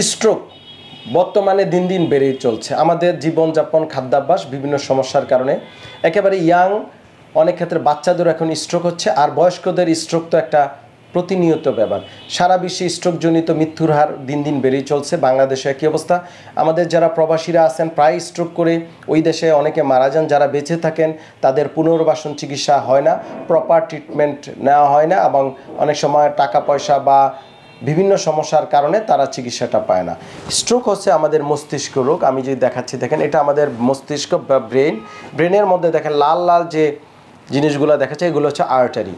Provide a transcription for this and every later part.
Stroke বর্তমানে দিন দিন বেড়েই চলছে। আমাদের জীবনযাপন, খাদ্যাভ্যাস, বিভিন্ন সমস্যার কারণে একেবারে ইয়াং, অনেক ক্ষেত্রে বাচ্চাদের এখন স্ট্রোক হচ্ছে। আর বয়স্কদের স্ট্রোক তো একটা প্রতিনিয়ত ব্যাপার। সারা বিশ্বে স্ট্রোকজনিত মৃত্যুর হার দিন দিন বেড়েই চলছে। বাংলাদেশে একই অবস্থা। আমাদের যারা প্রবাসীরা আছেন প্রায় স্ট্রোক করে ওই দেশে অনেকে মারা যান। যারা বেঁচে থাকেন তাদের পুনর্বাসন চিকিৎসা হয় না, প্রপার ট্রিটমেন্ট নেওয়া হয় না, এবং অনেক সময় টাকা পয়সা বা বিভিন্ন সমস্যার কারণে তারা চিকিৎসাটা পায় না। স্ট্রোক হচ্ছে আমাদের মস্তিষ্ক রোগ। আমি যদি দেখাচ্ছি, দেখেন এটা আমাদের মস্তিষ্ক বা ব্রেনের মধ্যে দেখেন লাল লাল যে জিনিসগুলো দেখাচ্ছে, এগুলো হচ্ছে আর্টারি।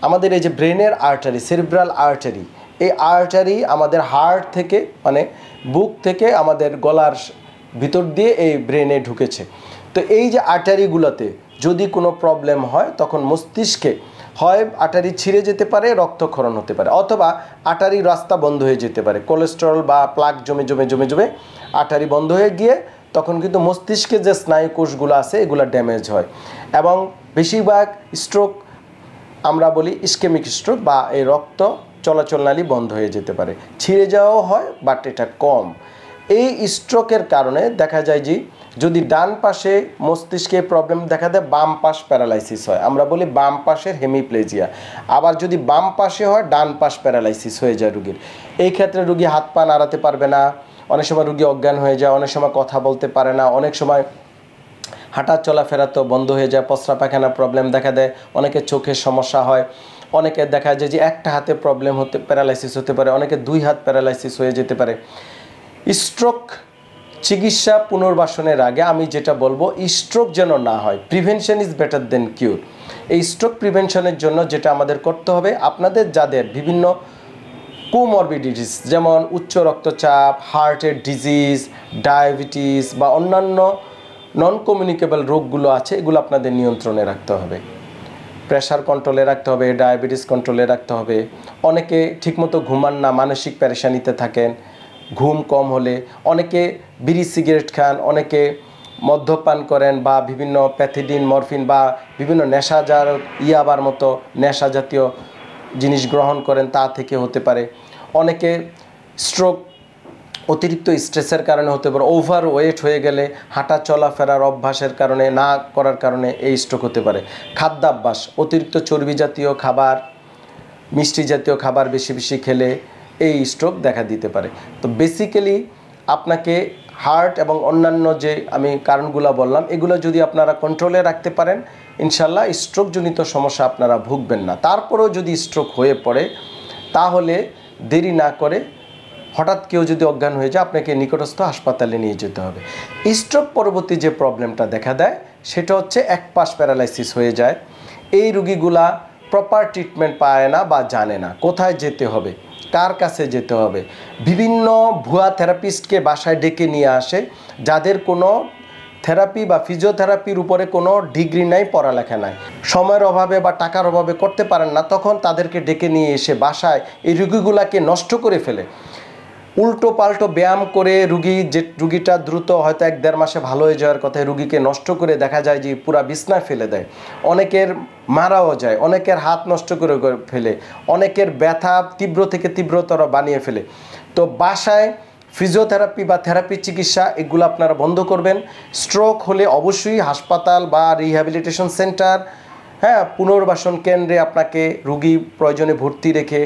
আমাদের এই যে ব্রেনের আর্টারি, সেরিব্রাল আর্টারি, এই আর্টারি আমাদের হার্ট থেকে, মানে বুক থেকে আমাদের গলার ভিতর দিয়ে এই ব্রেনে ঢুকেছে। তো এই যে আর্টারিগুলোতে যদি কোনো প্রবলেম হয় তখন মস্তিষ্কে হয় আর্টারি ছিঁড়ে যেতে পারে, রক্তক্ষরণ হতে পারে, অথবা আর্টারির রাস্তা বন্ধ হয়ে যেতে পারে। কোলেস্টেরল বা প্লাক জমে জমে জমে জমে আর্টারি বন্ধ হয়ে গিয়ে তখন কিন্তু মস্তিষ্কে যে স্নায়ু কোষগুলো আছে এগুলো ড্যামেজ হয়। এবং বেশিরভাগ স্ট্রোক আমরা বলি ইসকেমিক স্ট্রোক, বা এই রক্ত চলাচল নালী বন্ধ হয়ে যেতে পারে। ছিঁড়ে যাওয়াও হয়, বাট এটা কম। এই স্ট্রোকের কারণে দেখা যায় যে যদি ডান পাশে মস্তিষ্কে প্রবলেম দেখা দেয়, বাম পাশ প্যারালাইসিস হয়। আমরা বলি বাম পাশের হেমিপ্লেজিয়া। আবার যদি বাম পাশে হয়, ডান পাশ প্যারালাইসিস হয়ে যায় রুগীর। এই ক্ষেত্রে রুগী হাত পা নাড়াতে পারবে না, অনেক সময় রুগী অজ্ঞান হয়ে যায়, অনেক সময় কথা বলতে পারে না, অনেক সময় হাঁটা চলাফেরা তো বন্ধ হয়ে যায়, প্রস্রাব পায়খানা প্রবলেম দেখা দেয়, অনেকের চোখের সমস্যা হয়, অনেকে দেখা যায় যে একটা হাতে প্রবলেম হতে প্যারালাইসিস হতে পারে, অনেকে দুই হাত প্যারালাইসিস হয়ে যেতে পারে। স্ট্রোক চিকিৎসা পুনর্বাসনের আগে আমি যেটা বলবো, স্ট্রোক যেন না হয়, প্রিভেনশন ইজ বেটার দেন কিউর। এই স্ট্রোক প্রিভেনশনের জন্য যেটা আমাদের করতে হবে, আপনাদের যাদের বিভিন্ন কোমরবিডিটিস যেমন উচ্চ রক্তচাপ, হার্টের ডিজিজ, ডায়াবেটিস বা অন্যান্য নন কমিউনিকেবল রোগগুলো আছে, এগুলো আপনাদের নিয়ন্ত্রণে রাখতে হবে। প্রেশার কন্ট্রোলে রাখতে হবে, ডায়াবেটিস কন্ট্রোলে রাখতে হবে। অনেকে ঠিকমতো ঘুমান না, মানসিক পেরেশানিতে থাকেন, ঘুম কম হলে, অনেকে বিড়ি সিগারেট খান, অনেকে মদ্যপান করেন, বা বিভিন্ন প্যাথিডিন, মরফিন বা বিভিন্ন নেশাজাত ইয়াবার মতো নেশা জাতীয় জিনিস গ্রহণ করেন, তা থেকে হতে পারে। অনেকে স্ট্রোক অতিরিক্ত স্ট্রেসের কারণে হতে পারে, ওভার ওয়েট হয়ে গেলে, হাঁটা চলাফেরার অভ্যাসের কারণে না করার কারণে এই স্ট্রোক হতে পারে। খাদ্যাভ্যাস, অতিরিক্ত চর্বি জাতীয় খাবার, মিষ্টি জাতীয় খাবার বেশি বেশি খেলে এই স্ট্রোক দেখা দিতে পারে। তো বেসিক্যালি আপনাকে হার্ট এবং অন্যান্য যে আমি কারণগুলো বললাম, এগুলো যদি আপনারা কন্ট্রোলে রাখতে পারেন, ইনশাল্লাহ স্ট্রোকজনিত সমস্যা আপনারা ভুগবেন না। তারপরেও যদি স্ট্রোক হয়ে পড়ে, তাহলে দেরি না করে, হঠাৎ কেউ যদি অজ্ঞান হয়ে যায়, আপনাকে নিকটস্থ হাসপাতালে নিয়ে যেতে হবে। স্ট্রোক পরবর্তী যে প্রবলেমটা দেখা দেয় সেটা হচ্ছে এক পাশ প্যারালাইসিস হয়ে যায়। এই রুগীগুলা প্রপার ট্রিটমেন্ট পায় না বা জানে না কোথায় যেতে হবে, কার কাছে যেতে হবে। বিভিন্ন ভুয়া থেরাপিস্টকে বাসায় ডেকে নিয়ে আসে, যাদের কোনো থেরাপি বা ফিজিওথেরাপির উপরে কোনো ডিগ্রি নাই, পড়ালেখা নাই, সময়ের অভাবে বা টাকার অভাবে করতে পারেন না, তখন তাদেরকে ডেকে নিয়ে এসে বাসায় এই রুগীগুলাকে নষ্ট করে ফেলে। উল্টো পাল্টো ব্যায়াম করে রুগীটা দ্রুত হয়তো 1-1.5 মাসে ভালো হয়ে যাওয়ার কথা, রুগীকে নষ্ট করে দেখা যায় যে পুরা বিছনায় ফেলে দেয়। অনেকের মারাও যায়, অনেকের হাত নষ্ট করে ফেলে, অনেকের ব্যথা তীব্র থেকে তীব্রতর বানিয়ে ফেলে। তো বাসায় ফিজিওথেরাপি বা থেরাপি চিকিৎসা এগুলো আপনারা বন্ধ করবেন। স্ট্রোক হলে অবশ্যই হাসপাতাল বা রিহ্যাবিলিটেশন সেন্টার, পুনর্বাসন কেন্দ্রে আপনাকে রুগী প্রয়োজনে ভর্তি রেখে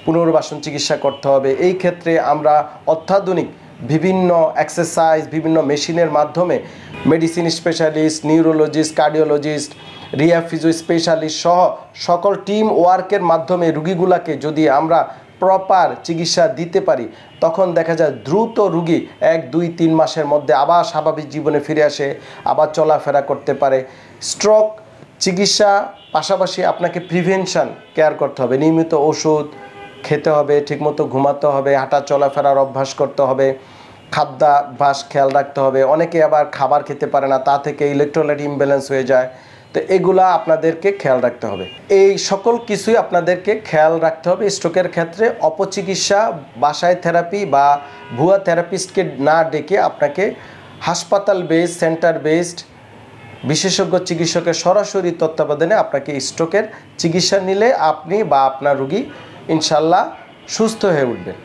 পুনর্বাসন চিকিৎসা করতে হবে। এই ক্ষেত্রে আমরা অত্যাধুনিক বিভিন্ন এক্সারসাইজ, বিভিন্ন মেশিনের মাধ্যমে medicine specialist, neurologist, cardiologist, rehab physio specialist সহ সকল টিম ওয়ার্কের মাধ্যমে রুগীগুলাকে যদি আমরা প্রপার চিকিৎসা দিতে পারি, তখন দেখা যায় দ্রুত রুগী 1-2-3 মাসের মধ্যে আবার স্বাভাবিক জীবনে ফিরে আসে, আবার চলাফেরা করতে পারে। স্ট্রোক চিকিৎসা পাশাপাশি আপনাকে প্রিভেনশন কেয়ার করতে হবে, নিয়মিত ওষুধ খেতে হবে, ঠিকমতো ঘুমাতে হবে, হাঁটা চলাফেরার অভ্যাস করতে হবে, খাদ্যাভ্যাস খেয়াল রাখতে হবে। অনেকে আবার খাবার খেতে পারে না, তা থেকে ইলেকট্রোলাইট ইমব্যালেন্স হয়ে যায়। তো এগুলা আপনাদেরকে খেয়াল রাখতে হবে। এই সকল কিছুই আপনাদেরকে খেয়াল রাখতে হবে। স্ট্রোকের ক্ষেত্রে অপচিকিৎসা, বাসায় থেরাপি বা ভুয়া থেরাপিস্টকে না ডেকে আপনাকে হাসপাতাল বেসড, সেন্টার বেসড বিশেষজ্ঞ চিকিৎসকের সরাসরি তত্ত্বাবধানে আপনাকে স্ট্রোকের চিকিৎসা নিলে আপনি বা আপনার রুগী ইনশাল্লাহ সুস্থ হয়ে উঠবেন।